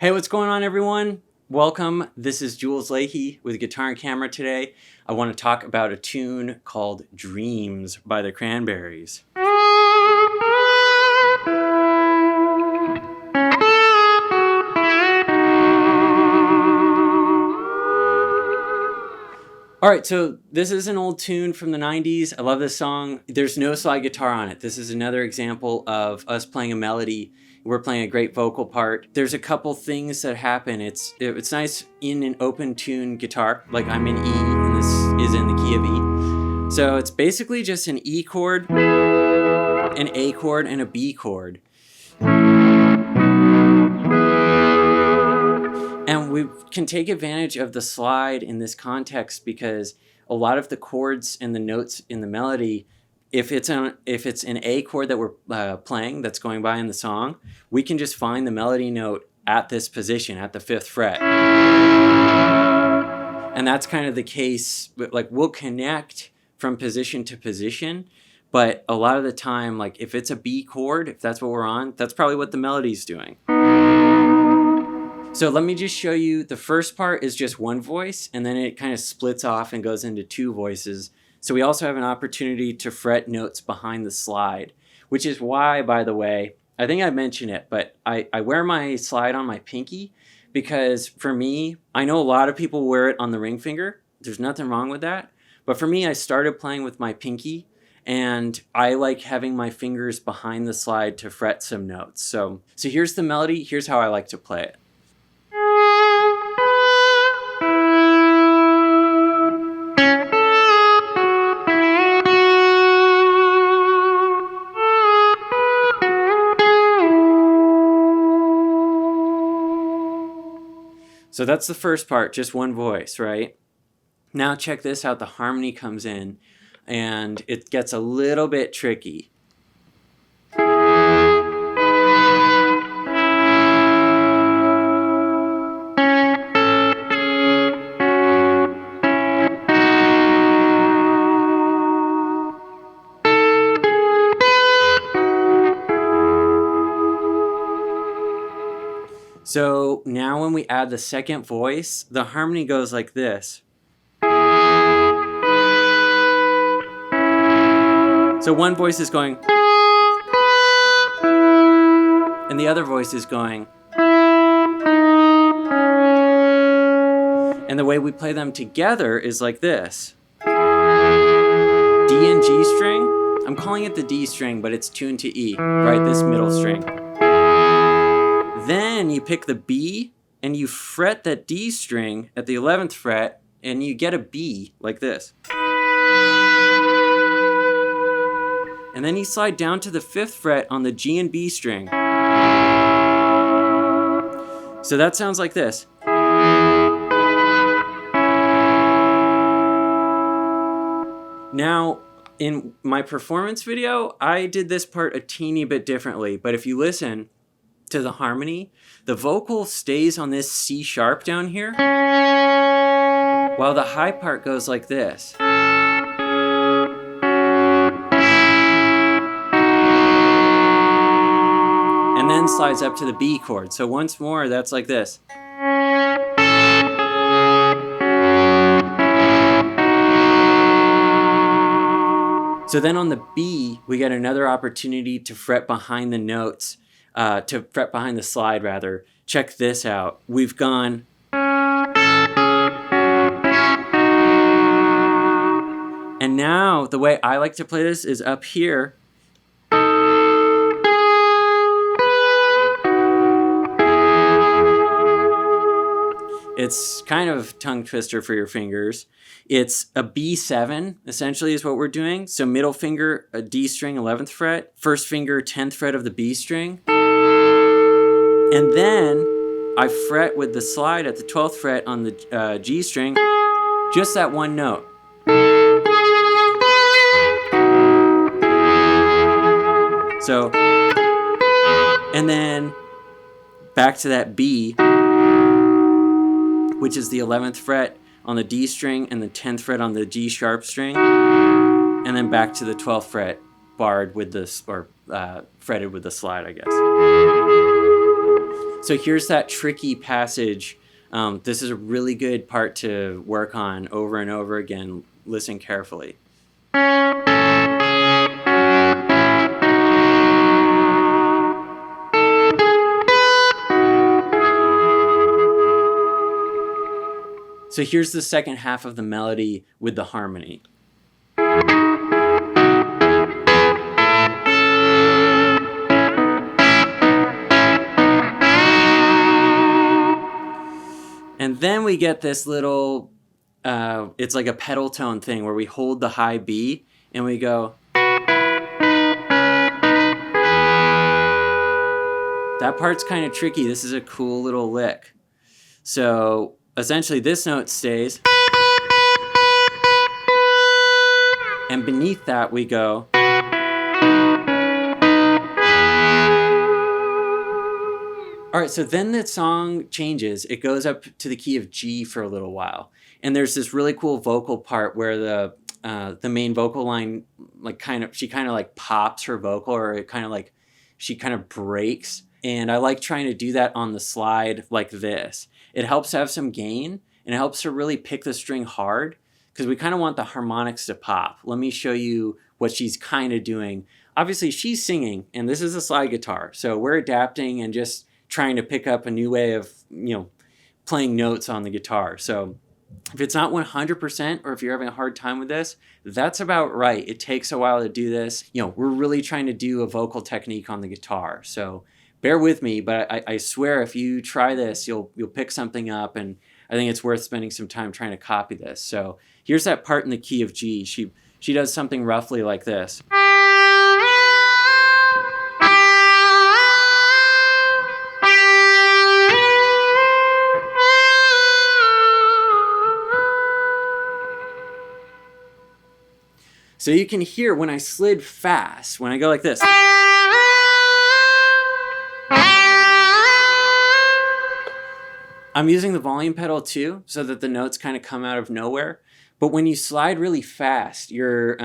Hey, what's going on, everyone? Welcome. This is Jules Leyhe with Guitar and Camera today. I want to talk about a tune called Dreams by the Cranberries. All right, so this is an old tune from the 90s. I love this song. There's no slide guitar on it. This is another example of us playing a melody. We're playing a great vocal part. There's a couple things that happen. It's nice in an open tune guitar, like I'm in E and this is in the key of E. So it's basically just an E chord, an A chord, and a B chord. And we can take advantage of the slide in this context because a lot of the chords and the notes in the melody, if it's an A chord that we're playing that's going by in the song, we can just find the melody note at this position, at the 5th fret. And that's kind of the case, like we'll connect from position to position, but a lot of the time, like if it's a B chord, if that's what we're on, that's probably what the melody's doing. So let me just show you, the first part is just one voice, and then it kind of splits off and goes into two voices. So we also have an opportunity to fret notes behind the slide, which is why, by the way, I think I mentioned it, but I wear my slide on my pinky because for me, I know a lot of people wear it on the ring finger. There's nothing wrong with that. But for me, I started playing with my pinky, and I like having my fingers behind the slide to fret some notes. So here's the melody. Here's how I like to play it. So that's the first part, just one voice, right? Now check this out, the harmony comes in and it gets a little bit tricky. So now when we add the second voice, the harmony goes like this. So one voice is going, and the other voice is going. And the way we play them together is like this. D and G string, I'm calling it the D string, but it's tuned to E, right? This middle string. Then you pick the B and you fret that D string at the 11th fret and you get a B like this. And then you slide down to the 5th fret on the G and B string. So that sounds like this. Now, in my performance video, I did this part a teeny bit differently, but if you listen to the harmony, the vocal stays on this C sharp down here, while the high part goes like this. And then slides up to the B chord. So once more, that's like this. So then on the B, we get another opportunity to fret behind the notes, to fret behind the slide rather. Check this out. We've gone. And now the way I like to play this is up here. It's kind of tongue twister for your fingers. It's a B7, essentially, is what we're doing. So middle finger, a D string, 11th fret. First finger, 10th fret of the B string. And then I fret with the slide at the 12th fret on the G string, just that one note. So, and then back to that B, which is the 11th fret on the D string and the 10th fret on the G sharp string, and then back to the 12th fret barred with this, or fretted with the slide, I guess. So here's that tricky passage. This is a really good part to work on over and over again. Listen carefully. So here's the second half of the melody with the harmony. And then we get this little, it's like a pedal tone thing where we hold the high B and we go. That part's kind of tricky. This is a cool little lick. So essentially this note stays. And beneath that we go. All right, so then the song changes. It goes up to the key of G for a little while. And there's this really cool vocal part where the main vocal line, like she kind of like pops her vocal, or it kind of like, she kind of breaks. And I like trying to do that on the slide like this. It helps to have some gain, and it helps to really pick the string hard, because we kind of want the harmonics to pop. Let me show you what she's kind of doing. Obviously she's singing, and this is a slide guitar. So we're adapting and just trying to pick up a new way of, playing notes on the guitar. So if it's not 100%, or if you're having a hard time with this, that's about right. It takes a while to do this. We're really trying to do a vocal technique on the guitar. So bear with me, but I swear if you try this, you'll pick something up, and I think it's worth spending some time trying to copy this. So here's that part in the key of G. She does something roughly like this. So you can hear when I slid fast, when I go like this. I'm using the volume pedal too, so that the notes kind of come out of nowhere. But when you slide really fast, you're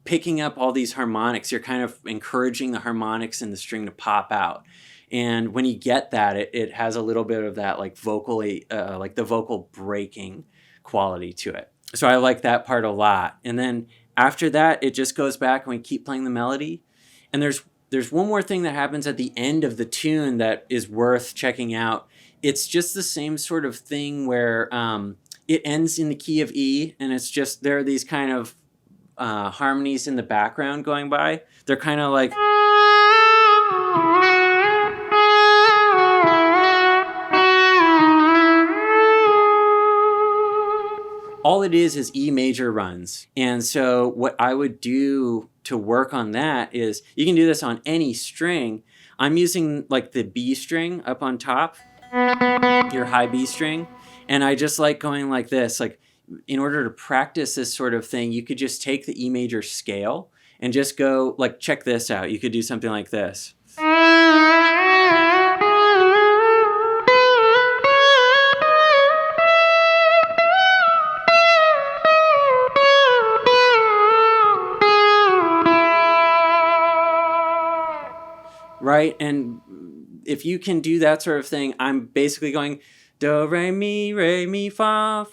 picking up all these harmonics. You're kind of encouraging the harmonics in the string to pop out. And when you get that, it has a little bit of that like vocally, like the vocal breaking quality to it. So I like that part a lot. And then after that, it just goes back and we keep playing the melody. And there's one more thing that happens at the end of the tune that is worth checking out. It's just the same sort of thing where it ends in the key of E, and it's just, there are these kind of harmonies in the background going by. They're kind of like... All it is E major runs. And so what I would do to work on that is, you can do this on any string. I'm using like the B string up on top, your high B string. And I just like going like this. Like, in order to practice this sort of thing, you could just take the E major scale and just go, like, check this out. You could do something like this. Right? And if you can do that sort of thing, I'm basically going do, re, mi, fa,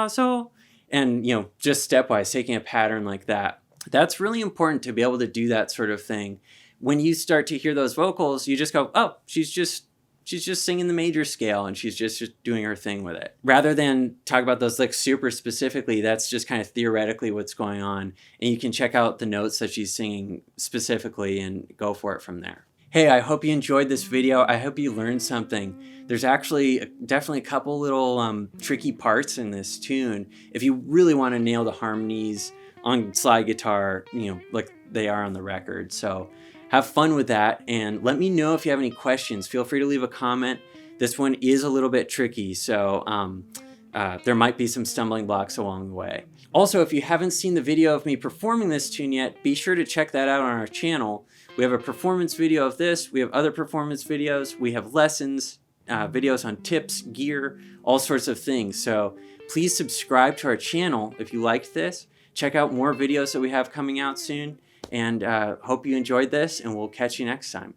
sol. And, just stepwise, taking a pattern like that. That's really important to be able to do that sort of thing. When you start to hear those vocals, you just go, oh, she's just singing the major scale, and she's just doing her thing with it. Rather than talk about those licks super specifically, that's just kind of theoretically what's going on. And you can check out the notes that she's singing specifically and go for it from there. Hey, I hope you enjoyed this video. I hope you learned something. There's actually definitely a couple little tricky parts in this tune. If you really want to nail the harmonies on slide guitar, like they are on the record. So have fun with that, and let me know if you have any questions. Feel free to leave a comment. This one is a little bit tricky, so there might be some stumbling blocks along the way. Also, if you haven't seen the video of me performing this tune yet, be sure to check that out on our channel. We have a performance video of this. We have other performance videos. We have lessons, videos on tips, gear, all sorts of things. So please subscribe to our channel if you liked this. Check out more videos that we have coming out soon. And hope you enjoyed this, and we'll catch you next time.